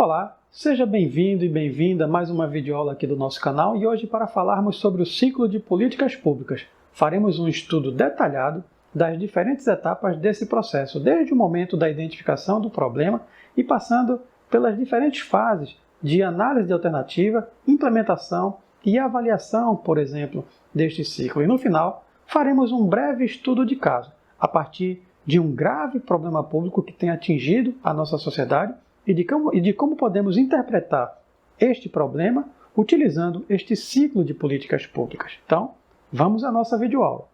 Olá, seja bem-vindo e bem-vinda a mais uma videoaula aqui do nosso canal e hoje para falarmos sobre o ciclo de políticas públicas. Faremos um estudo detalhado das diferentes etapas desse processo, desde o momento da identificação do problema e passando pelas diferentes fases de análise de alternativa, implementação e avaliação, por exemplo, deste ciclo. E no final, faremos um breve estudo de caso, a partir de um grave problema público que tem atingido a nossa sociedade e de como podemos interpretar este problema utilizando este ciclo de políticas públicas. Então, vamos à nossa videoaula.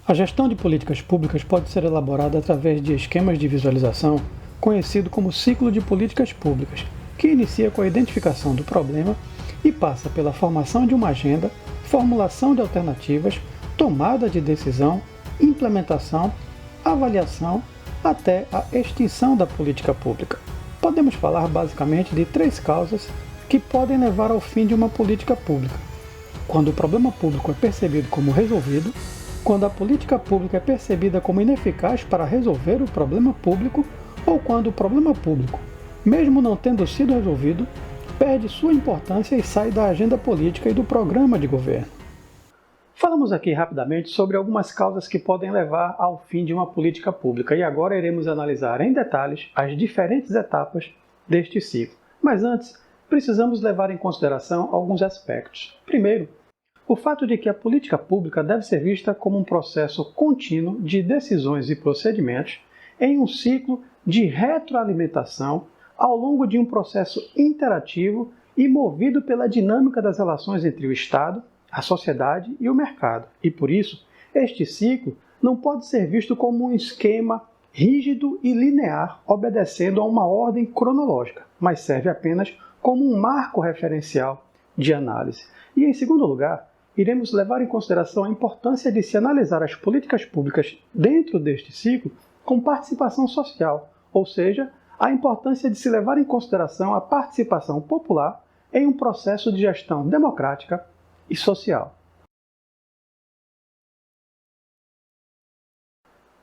A gestão de políticas públicas pode ser elaborada através de esquemas de visualização conhecido como ciclo de políticas públicas, que inicia com a identificação do problema e passa pela formação de uma agenda, formulação de alternativas, tomada de decisão, implementação, avaliação, até a extinção da política pública. Podemos falar basicamente de três causas que podem levar ao fim de uma política pública: quando o problema público é percebido como resolvido, quando a política pública é percebida como ineficaz para resolver o problema público ou quando o problema público, mesmo não tendo sido resolvido, perde sua importância e sai da agenda política e do programa de governo. Falamos aqui rapidamente sobre algumas causas que podem levar ao fim de uma política pública e agora iremos analisar em detalhes as diferentes etapas deste ciclo. Mas antes, precisamos levar em consideração alguns aspectos. Primeiro, o fato de que a política pública deve ser vista como um processo contínuo de decisões e procedimentos em um ciclo de retroalimentação ao longo de um processo interativo e movido pela dinâmica das relações entre o Estado, a sociedade e o mercado. E por isso, este ciclo não pode ser visto como um esquema rígido e linear obedecendo a uma ordem cronológica, mas serve apenas como um marco referencial de análise. E em segundo lugar, iremos levar em consideração a importância de se analisar as políticas públicas dentro deste ciclo com participação social, ou seja, a importância de se levar em consideração a participação popular em um processo de gestão democrática e social.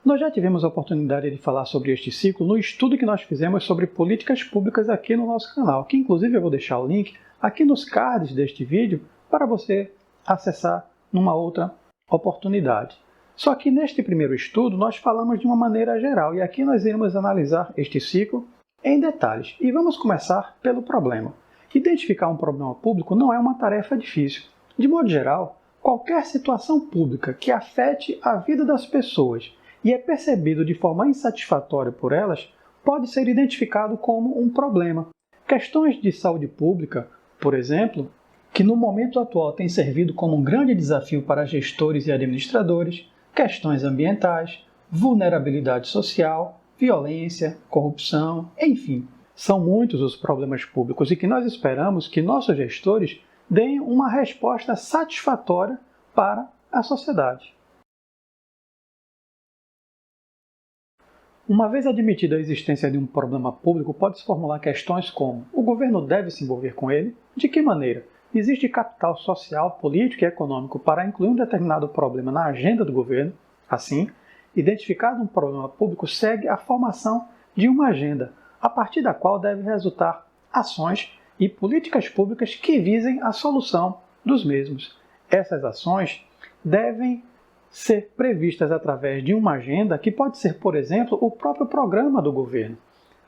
Nós já tivemos a oportunidade de falar sobre este ciclo no estudo que nós fizemos sobre políticas públicas aqui no nosso canal, que inclusive eu vou deixar o link aqui nos cards deste vídeo para você acessar numa outra oportunidade. Só que neste primeiro estudo nós falamos de uma maneira geral e aqui nós iremos analisar este ciclo em detalhes. E vamos começar pelo problema. Identificar um problema público não é uma tarefa difícil. De modo geral, qualquer situação pública que afete a vida das pessoas e é percebido de forma insatisfatória por elas, pode ser identificado como um problema. Questões de saúde pública, por exemplo, que no momento atual tem servido como um grande desafio para gestores e administradores, questões ambientais, vulnerabilidade social, violência, corrupção, enfim, são muitos os problemas públicos e que nós esperamos que nossos gestores deem uma resposta satisfatória para a sociedade. Uma vez admitida a existência de um problema público, pode-se formular questões como: o governo deve se envolver com ele? De que maneira? Existe capital social, político e econômico para incluir um determinado problema na agenda do governo? Assim, identificado um problema público, segue a formação de uma agenda, a partir da qual deve resultar ações e políticas públicas que visem a solução dos mesmos. Essas ações devem ser previstas através de uma agenda que pode ser, por exemplo, o próprio programa do governo.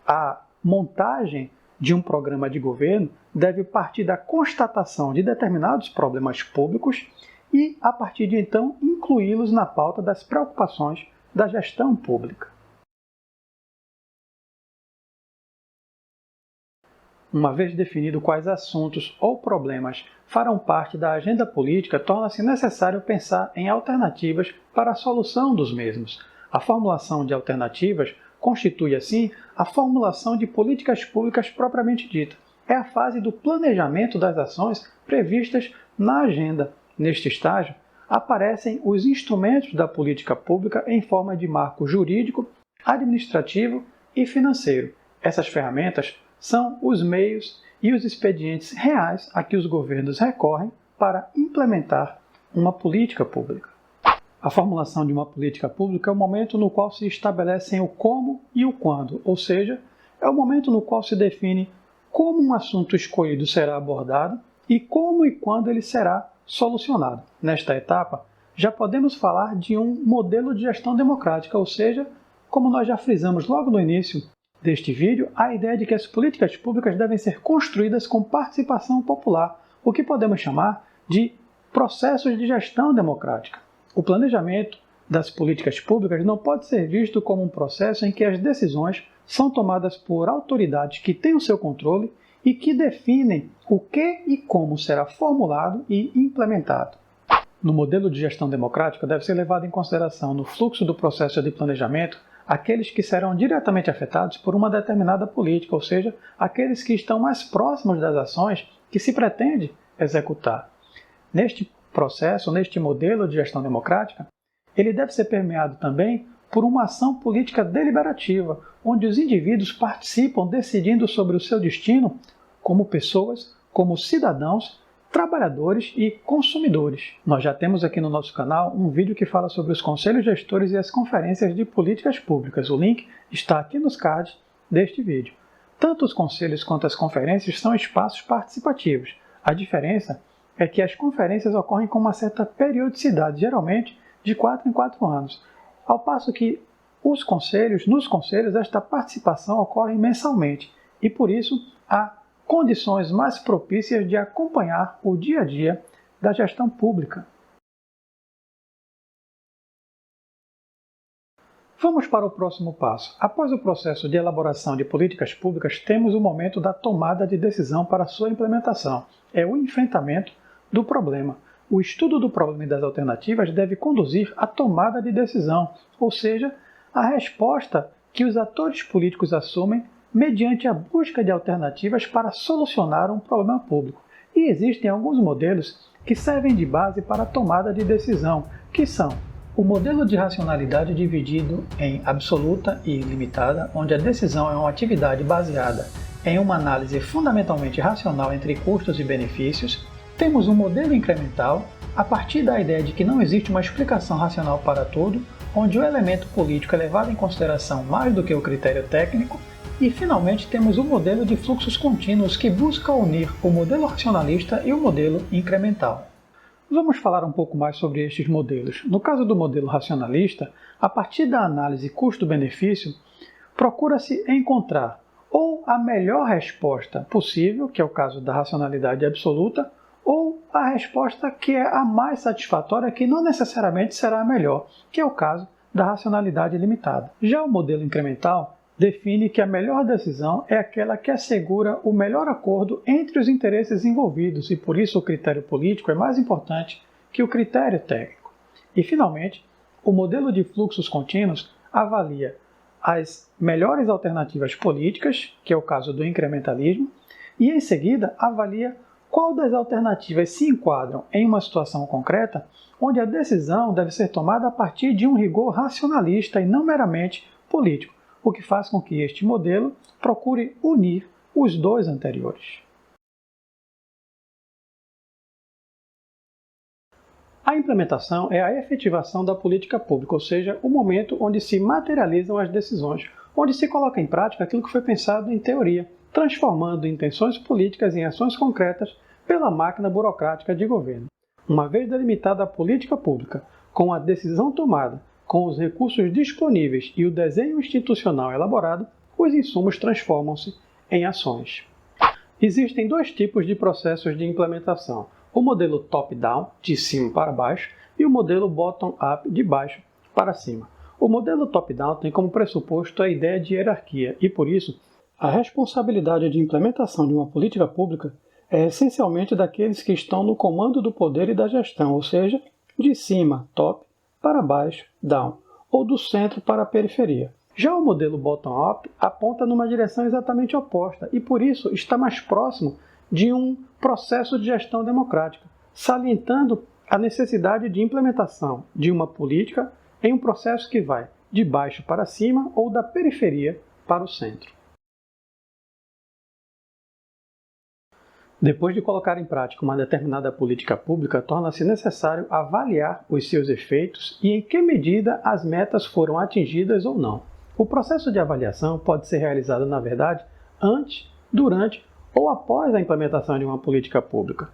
A montagem de um programa de governo deve partir da constatação de determinados problemas públicos e, a partir de então, incluí-los na pauta das preocupações da gestão pública. Uma vez definido quais assuntos ou problemas farão parte da agenda política, torna-se necessário pensar em alternativas para a solução dos mesmos. A formulação de alternativas constitui, assim, a formulação de políticas públicas propriamente dita. É a fase do planejamento das ações previstas na agenda. Neste estágio, aparecem os instrumentos da política pública em forma de marco jurídico, administrativo e financeiro. Essas ferramentas são os meios e os expedientes reais a que os governos recorrem para implementar uma política pública? A formulação de uma política pública é o momento no qual se estabelecem o como e o quando, ou seja, é o momento no qual se define como um assunto escolhido será abordado e como e quando ele será solucionado. Nesta etapa, já podemos falar de um modelo de gestão democrática, ou seja, como nós já frisamos logo no início deste vídeo, a ideia de que as políticas públicas devem ser construídas com participação popular, o que podemos chamar de processos de gestão democrática. O planejamento das políticas públicas não pode ser visto como um processo em que as decisões são tomadas por autoridades que têm o seu controle e que definem o que e como será formulado e implementado. No modelo de gestão democrática, deve ser levado em consideração no fluxo do processo de planejamento aqueles que serão diretamente afetados por uma determinada política, ou seja, aqueles que estão mais próximos das ações que se pretende executar. Neste processo, neste modelo de gestão democrática, ele deve ser permeado também por uma ação política deliberativa, onde os indivíduos participam decidindo sobre o seu destino como pessoas, como cidadãos, trabalhadores e consumidores. Nós já temos aqui no nosso canal um vídeo que fala sobre os conselhos gestores e as conferências de políticas públicas. O link está aqui nos cards deste vídeo. Tanto os conselhos quanto as conferências são espaços participativos. A diferença é que as conferências ocorrem com uma certa periodicidade, geralmente de 4 em 4 anos, ao passo que nos conselhos, esta participação ocorre mensalmente e, por isso, há condições mais propícias de acompanhar o dia a dia da gestão pública. Vamos para o próximo passo. Após o processo de elaboração de políticas públicas, temos o momento da tomada de decisão para sua implementação. É o enfrentamento do problema. O estudo do problema e das alternativas deve conduzir à tomada de decisão, ou seja, à resposta que os atores políticos assumem mediante a busca de alternativas para solucionar um problema público. E existem alguns modelos que servem de base para a tomada de decisão, que são o modelo de racionalidade dividido em absoluta e limitada, onde a decisão é uma atividade baseada em uma análise fundamentalmente racional entre custos e benefícios. Temos um modelo incremental, a partir da ideia de que não existe uma explicação racional para tudo, onde o elemento político é levado em consideração mais do que o critério técnico. E, finalmente, temos o modelo de fluxos contínuos que busca unir o modelo racionalista e o modelo incremental. Vamos falar um pouco mais sobre estes modelos. No caso do modelo racionalista, a partir da análise custo-benefício, procura-se encontrar ou a melhor resposta possível, que é o caso da racionalidade absoluta, ou a resposta que é a mais satisfatória, que não necessariamente será a melhor, que é o caso da racionalidade limitada. Já o modelo incremental define que a melhor decisão é aquela que assegura o melhor acordo entre os interesses envolvidos e, por isso, o critério político é mais importante que o critério técnico. E, finalmente, o modelo de fluxos contínuos avalia as melhores alternativas políticas, que é o caso do incrementalismo, e, em seguida, avalia qual das alternativas se enquadram em uma situação concreta onde a decisão deve ser tomada a partir de um rigor racionalista e não meramente político, o que faz com que este modelo procure unir os dois anteriores. A implementação é a efetivação da política pública, ou seja, o momento onde se materializam as decisões, onde se coloca em prática aquilo que foi pensado em teoria, transformando intenções políticas em ações concretas pela máquina burocrática de governo. Uma vez delimitada a política pública, com a decisão tomada, com os recursos disponíveis e o desenho institucional elaborado, os insumos transformam-se em ações. Existem dois tipos de processos de implementação: o modelo top-down, de cima para baixo, e o modelo bottom-up, de baixo para cima. O modelo top-down tem como pressuposto a ideia de hierarquia e, por isso, a responsabilidade de implementação de uma política pública é essencialmente daqueles que estão no comando do poder e da gestão, ou seja, de cima, top, para baixo, down, ou do centro para a periferia. Já o modelo bottom-up aponta numa direção exatamente oposta e, por isso, está mais próximo de um processo de gestão democrática, salientando a necessidade de implementação de uma política em um processo que vai de baixo para cima ou da periferia para o centro. Depois de colocar em prática uma determinada política pública, torna-se necessário avaliar os seus efeitos e em que medida as metas foram atingidas ou não. O processo de avaliação pode ser realizado, na verdade, antes, durante ou após a implementação de uma política pública.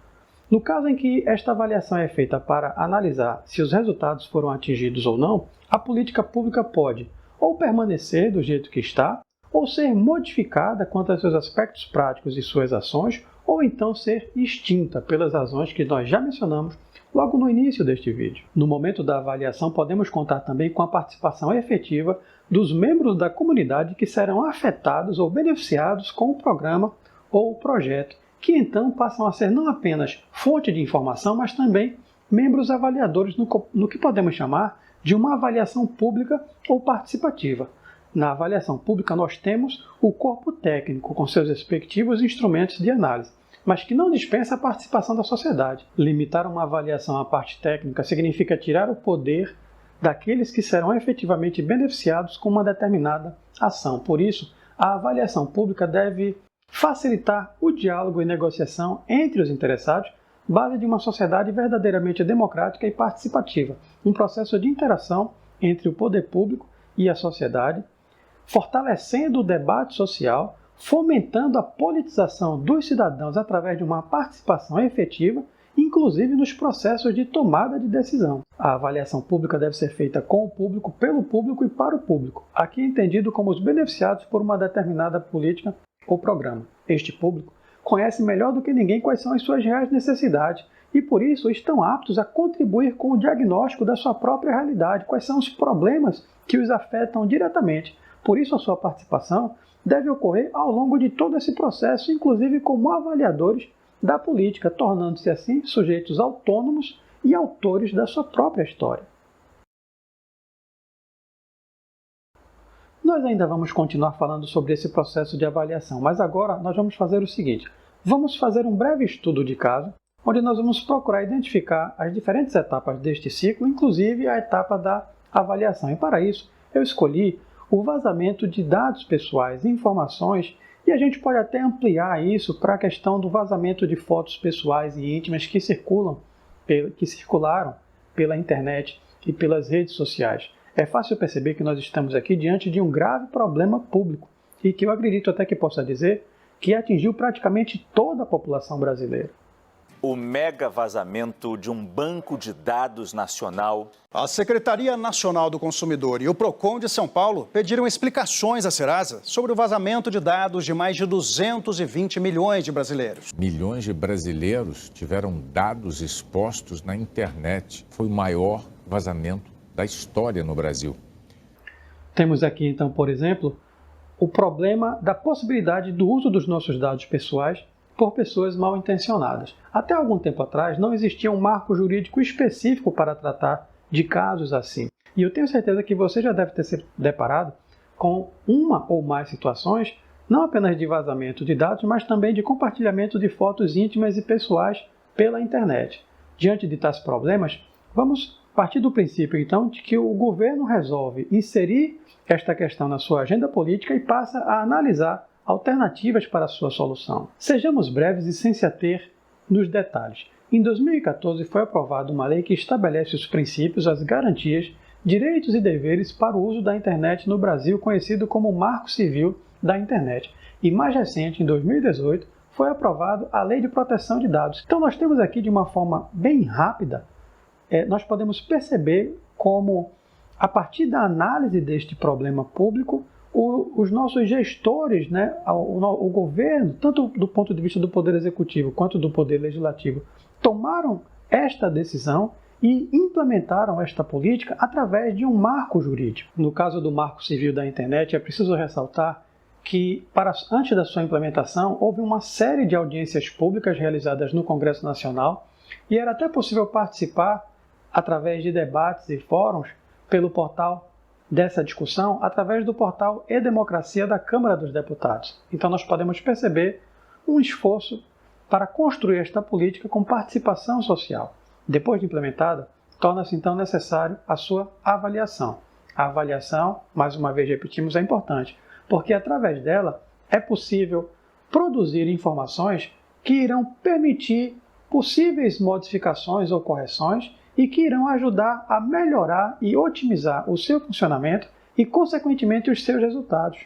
No caso em que esta avaliação é feita para analisar se os resultados foram atingidos ou não, a política pública pode ou permanecer do jeito que está, ou ser modificada quanto aos seus aspectos práticos e suas ações, ou então ser extinta pelas razões que nós já mencionamos logo no início deste vídeo. No momento da avaliação, podemos contar também com a participação efetiva dos membros da comunidade que serão afetados ou beneficiados com o programa ou o projeto, que então passam a ser não apenas fonte de informação, mas também membros avaliadores no que podemos chamar de uma avaliação pública ou participativa. Na avaliação pública, nós temos o corpo técnico com seus respectivos instrumentos de análise, mas que não dispensa a participação da sociedade. Limitar uma avaliação à parte técnica significa tirar o poder daqueles que serão efetivamente beneficiados com uma determinada ação. Por isso, a avaliação pública deve facilitar o diálogo e negociação entre os interessados, base de uma sociedade verdadeiramente democrática e participativa, um processo de interação entre o poder público e a sociedade, fortalecendo o debate social, fomentando a politização dos cidadãos através de uma participação efetiva, inclusive nos processos de tomada de decisão. A avaliação pública deve ser feita com o público, pelo público e para o público, aqui entendido como os beneficiados por uma determinada política ou programa. Este público conhece melhor do que ninguém quais são as suas reais necessidades e, por isso, estão aptos a contribuir com o diagnóstico da sua própria realidade, quais são os problemas que os afetam diretamente. Por isso, a sua participação deve ocorrer ao longo de todo esse processo, inclusive como avaliadores da política, tornando-se assim sujeitos autônomos e autores da sua própria história. Nós ainda vamos continuar falando sobre esse processo de avaliação, mas agora nós vamos fazer o seguinte: vamos fazer um breve estudo de caso, onde nós vamos procurar identificar as diferentes etapas deste ciclo, inclusive a etapa da avaliação. E para isso, eu escolhi o vazamento de dados pessoais e informações, e a gente pode até ampliar isso para a questão do vazamento de fotos pessoais e íntimas que circularam pela internet e pelas redes sociais. É fácil perceber que nós estamos aqui diante de um grave problema público e que eu acredito até que possa dizer que atingiu praticamente toda a população brasileira. O mega vazamento de um banco de dados nacional. A Secretaria Nacional do Consumidor e o Procon de São Paulo pediram explicações à Serasa sobre o vazamento de dados de mais de 220 milhões de brasileiros. Milhões de brasileiros tiveram dados expostos na internet. Foi o maior vazamento da história no Brasil. Temos aqui, então, por exemplo, o problema da possibilidade do uso dos nossos dados pessoais por pessoas mal intencionadas. Até algum tempo atrás, não existia um marco jurídico específico para tratar de casos assim. E eu tenho certeza que você já deve ter se deparado com uma ou mais situações, não apenas de vazamento de dados, mas também de compartilhamento de fotos íntimas e pessoais pela internet. Diante de tais problemas, vamos partir do princípio, então, de que o governo resolve inserir esta questão na sua agenda política e passa a analisar alternativas para a sua solução. Sejamos breves e sem se ater nos detalhes. Em 2014 foi aprovada uma lei que estabelece os princípios, as garantias, direitos e deveres para o uso da internet no Brasil, conhecido como Marco Civil da Internet. E mais recente, em 2018, foi aprovada a Lei de Proteção de Dados. Então nós temos aqui, de uma forma bem rápida, nós podemos perceber como, a partir da análise deste problema público, os nossos gestores, o governo, tanto do ponto de vista do Poder Executivo quanto do Poder Legislativo, tomaram esta decisão e implementaram esta política através de um marco jurídico. No caso do Marco Civil da Internet, é preciso ressaltar que, antes da sua implementação, houve uma série de audiências públicas realizadas no Congresso Nacional e era até possível participar através de debates e fóruns pelo portal dessa discussão, através do portal E-Democracia da Câmara dos Deputados. Então nós podemos perceber um esforço para construir esta política com participação social. Depois de implementada, torna-se então necessário a sua avaliação. A avaliação, mais uma vez repetimos, é importante, porque através dela é possível produzir informações que irão permitir possíveis modificações ou correções e que irão ajudar a melhorar e otimizar o seu funcionamento e, consequentemente, os seus resultados.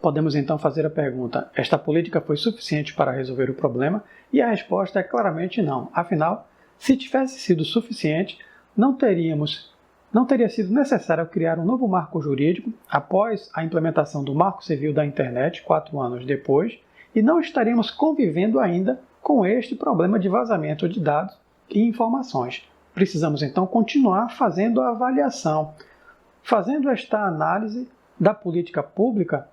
Podemos então fazer a pergunta: esta política foi suficiente para resolver o problema? E a resposta é claramente não. Afinal, se tivesse sido suficiente, não teria sido necessário criar um novo marco jurídico após a implementação do Marco Civil da Internet, 4 anos depois, e não estaríamos convivendo ainda com este problema de vazamento de dados e informações. Precisamos então continuar fazendo a avaliação, fazendo esta análise da política pública,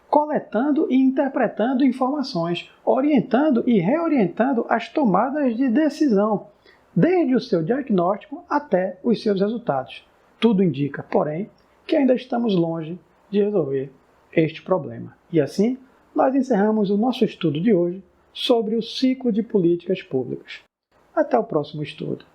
coletando e interpretando informações, orientando e reorientando as tomadas de decisão, desde o seu diagnóstico até os seus resultados. Tudo indica, porém, que ainda estamos longe de resolver este problema. E assim, nós encerramos o nosso estudo de hoje sobre o ciclo de políticas públicas. Até o próximo estudo.